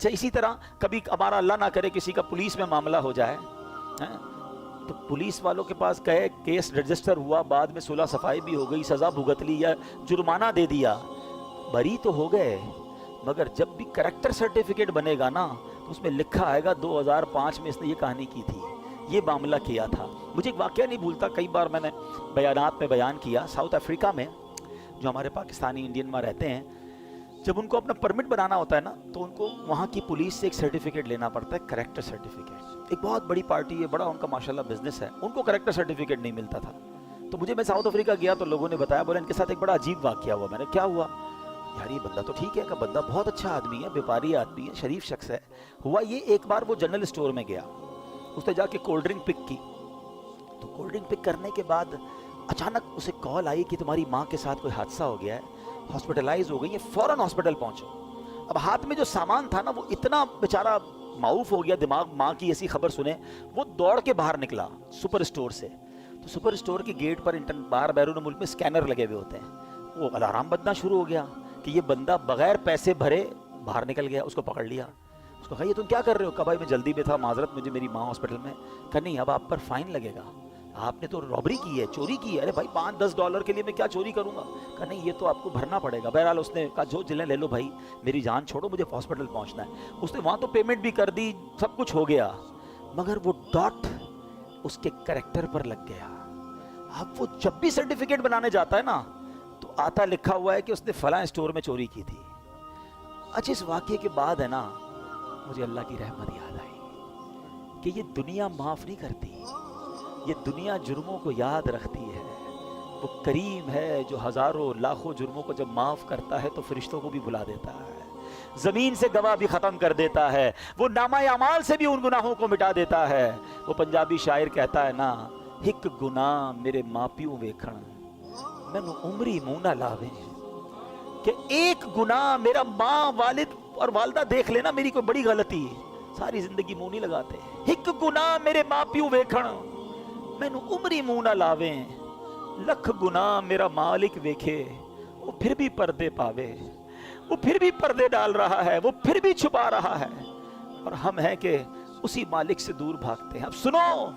اچھا اسی طرح کبھی ہمارا اللہ نہ کرے کسی کا پولیس میں معاملہ ہو جائے تو پولیس والوں کے پاس کہے کیس رجسٹر ہوا، بعد میں صلح صفائی بھی ہو گئی، سزا بھگت لی یا جرمانہ دے دیا، بری تو ہو گئے، مگر جب بھی کریکٹر سرٹیفکیٹ بنے گا نا تو اس میں لکھا آئے گا 2005 میں اس نے یہ کہانی کی تھی، یہ معاملہ کیا تھا۔ مجھے ایک واقعہ نہیں بھولتا، کئی بار میں نے بیانات میں بیان کیا، ساؤتھ افریقہ میں جو ہمارے پاکستانی انڈین میں رہتے ہیں، جب ان کو اپنا پرمٹ بنانا ہوتا ہے نا تو ان کو وہاں کی پولیس سے ایک سرٹیفکیٹ لینا پڑتا ہے، کریکٹر سرٹیفکیٹ۔ ایک بہت بڑی پارٹی ہے، بڑا ان کا ماشاءاللہ بزنس ہے، ان کو کریکٹر سرٹیفکیٹ نہیں ملتا تھا۔ تو میں ساؤتھ افریقہ گیا تو لوگوں نے بتایا، بولے ان کے ساتھ ایک بڑا عجیب واقعہ ہوا۔ میں نے کیا ہوا؟ یار یہ بندہ تو ٹھیک ہے، کہ بندہ بہت اچھا آدمی ہے، بیپاری آدمی ہے، شریف شخص ہے۔ ہوا یہ، ایک بار وہ جنرل اسٹور میں گیا، اس نے جا کے کولڈ ڈرنک پک کی، تو کولڈ ڈرنک پک کرنے کے بعد اچانک اسے کال آئی کہ تمہاری ماں کے ساتھ کوئی حادثہ ہو گیا ہے، ہاسپٹلائز ہو گئی ہے، فوراً ہاسپٹل پہنچو۔ اب ہاتھ میں جو سامان تھا نا وہ اتنا بیچارہ معوف ہو گیا، دماغ ماں کی ایسی خبر سنے وہ دوڑ کے باہر نکلا سپر اسٹور سے۔ تو سپر اسٹور کے گیٹ پر باہر بیرون ملک میں سکینر لگے ہوئے ہوتے ہیں، وہ الارم بجنا شروع ہو گیا کہ یہ بندہ بغیر پیسے بھرے باہر نکل گیا۔ اس کو پکڑ لیا، اس کو کہا یہ تم کیا کر رہے ہو؟ کہا بھائی میں جلدی میں تھا، معذرت، مجھے میری ماں ہاسپٹل میں۔ کہا نہیں اب آپ پر فائن لگے گا، آپ نے تو رابری کی ہے، چوری کی ہے۔ ارے بھائی $5-10 کے لیے میں کیا چوری کروں گا؟ کہا نہیں یہ تو آپ کو بھرنا پڑے گا۔ بہرحال اس نے کہا جو جلیں لے لو بھائی، میری جان چھوڑو، مجھے ہاسپٹل پہنچنا ہے۔ اس نے وہاں تو پیمنٹ بھی کر دی، سب کچھ ہو گیا، مگر وہ ڈاٹ اس کے کریکٹر پر لگ گیا۔ اب وہ جب بھی سرٹیفکیٹ بنانے جاتا ہے نا تو آتا لکھا ہوا ہے کہ اس نے فلاں اسٹور میں چوری کی تھی۔ اچھا اس واقعے کے بعد ہے نا مجھے اللہ کی رحمت یاد آئی کہ یہ دنیا معاف نہیں کرتی، یہ دنیا جرموں کو یاد رکھتی ہے۔ وہ کریم ہے جو ہزاروں لاکھوں جرموں کو جب معاف کرتا ہے تو فرشتوں کو بھی بلا دیتا ہے، زمین سے گواہ بھی ختم کر دیتا ہے، وہ نامہ اعمال سے بھی ان گناہوں کو مٹا دیتا ہے۔ وہ پنجابی شاعر کہتا ہے نا، ایک گناہ میرے ماں پیو ویکھن مینوں عمری منہ نہ لاوے، کہ ایک گناہ میرا ماں والد اور والدہ دیکھ لینا میری کوئی بڑی غلطی، ساری زندگی منہ نہیں لگاتے۔ ایک گناہ میرے ماں پیو ویکھن مینوں عمری منہ نہ لاویں، لکھ گناہ میرا مالک ویکھے وہ پھر بھی پردے پاوے، وہ پھر بھی پردے ڈال رہا ہے، وہ پھر بھی چھپا رہا ہے، اور ہم ہیں کہ اسی مالک سے دور بھاگتے ہیں۔ اب سنو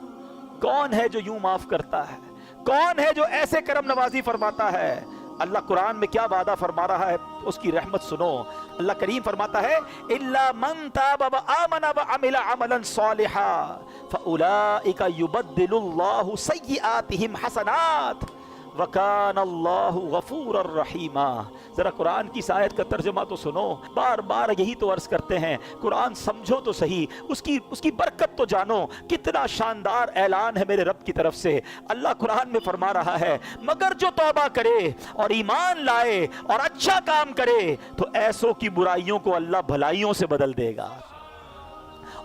کون ہے جو یوں معاف کرتا ہے، کون ہے جو ایسے کرم نوازی فرماتا ہے؟ اللہ قرآن میں کیا وعدہ فرما رہا ہے، اس کی رحمت سنو۔ اللہ کریم فرماتا ہے اِلَّا مَن تَابَ وَآمَنَ وَعَمِلَ عَمَلًا صَالِحًا فَأُولَئِكَ يُبَدِّلُ اللَّهُ سَيِّئَاتِهِمْ حَسَنَاتٍ وَكَانَ اللَّهُ غَفُورًا رَحِيمًا۔ ذرا قرآن کی اس آیت کا ترجمہ تو سنو، بار بار یہی تو عرض کرتے ہیں، قرآن سمجھو تو صحیح، اس کی برکت تو جانو۔ کتنا شاندار اعلان ہے میرے رب کی طرف سے۔ اللہ قرآن میں فرما رہا ہے مگر جو توبہ کرے اور ایمان لائے اور اچھا کام کرے تو ایسوں کی برائیوں کو اللہ بھلائیوں سے بدل دے گا،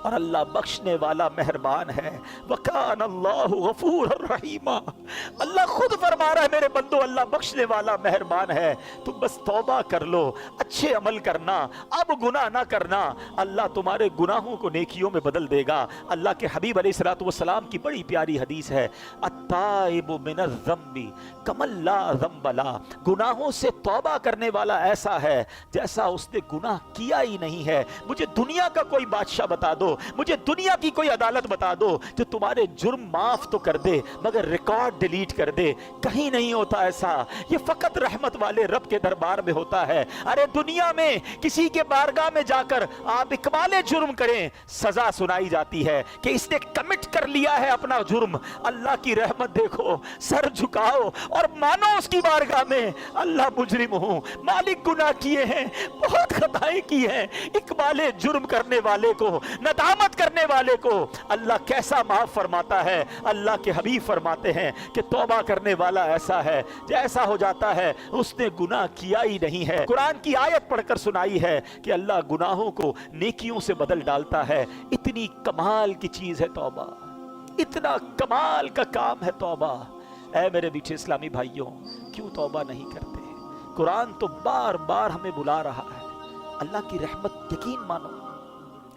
اور اللہ بخشنے والا مہربان ہے۔ وَكَانَ اللَّهُ غَفُورًا رَحِيمًا۔ اللہ خود فرما رہا ہے میرے بندو اللہ بخشنے والا مہربان ہے، تم بس توبہ کر لو، اچھے عمل کرنا، اب گناہ نہ کرنا، اللہ تمہارے گناہوں کو نیکیوں میں بدل دے گا۔ اللہ کے حبیب علیہ السلام کی بڑی پیاری حدیث ہے، التائب من الذنب کمن لا ذنب لہ۔ گناہوں سے توبہ کرنے والا ایسا ہے جیسا اس نے گناہ کیا ہی نہیں ہے۔ مجھے دنیا کا کوئی بادشاہ بتا دو، مجھے دنیا کی کوئی عدالت بتا دو جو تمہارے جرم معاف تو کر دے مگر ریکارڈ ڈیلیٹ کر دے، کہیں نہیں ہوتا ایسا۔ یہ فقط رحمت والے رب کے دربار میں ہوتا ہے۔ ارے دنیا میں کسی کے بارگاہ میں جا کر آپ اکمال جرم کریں، سزا سنائی جاتی ہے کہ اس نے کمٹ کر لیا ہے اپنا جرم۔ اللہ کی رحمت دیکھو، سر جھکاؤ اور مانو اس کی بارگاہ میں، اللہ مجرم ہوں، مالک گناہ کیے ہیں، بہت خطائیں کی ہیں۔ اکمال جرم کرنے والے کو، ندامت کرنے والے کو اللہ کیسا معاف فرماتا ہے۔ اللہ کے حبیب فرماتے ہیں کہ توبہ کرنے والا ایسا ہے جیسا ہو جاتا ہے اس نے گناہ کیا ہی نہیں ہے۔ قرآن کی آیت پڑھ کر سنائی ہے کہ اللہ گناہوں کو نیکیوں سے بدل ڈالتا ہے۔ اتنی کمال کی چیز ہے توبہ، اتنا کمال کا کام ہے توبہ۔ اے میرے میٹھے اسلامی بھائیوں، کیوں توبہ نہیں کرتے؟ قرآن تو بار بار ہمیں بلا رہا ہے۔ اللہ کی رحمت یقین مانو،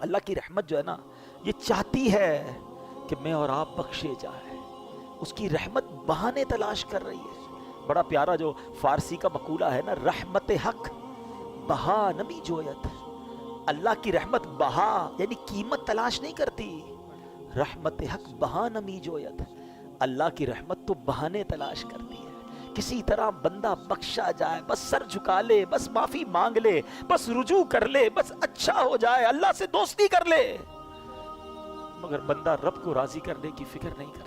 اللہ کی رحمت جو ہے نا یہ چاہتی ہے کہ میں اور آپ بخشے جائیں، اس کی رحمت بہانے تلاش کر رہی ہے۔ بڑا پیارا جو فارسی کا مقولہ ہے نا، رحمت حق بہا نمی جویت، اللہ کی رحمت بہا یعنی قیمت تلاش نہیں کرتی. رحمت حق بہا نمی جویت، اللہ کی رحمت تو بہانے تلاش کرتی ہے. کسی طرح بندہ بخشا جائے، بس سر جھکا لے، بس معافی مانگ لے، بس رجوع کر لے، بس اچھا ہو جائے، اللہ سے دوستی کر لے، مگر بندہ رب کو راضی کرنے کی فکر نہیں کرتا.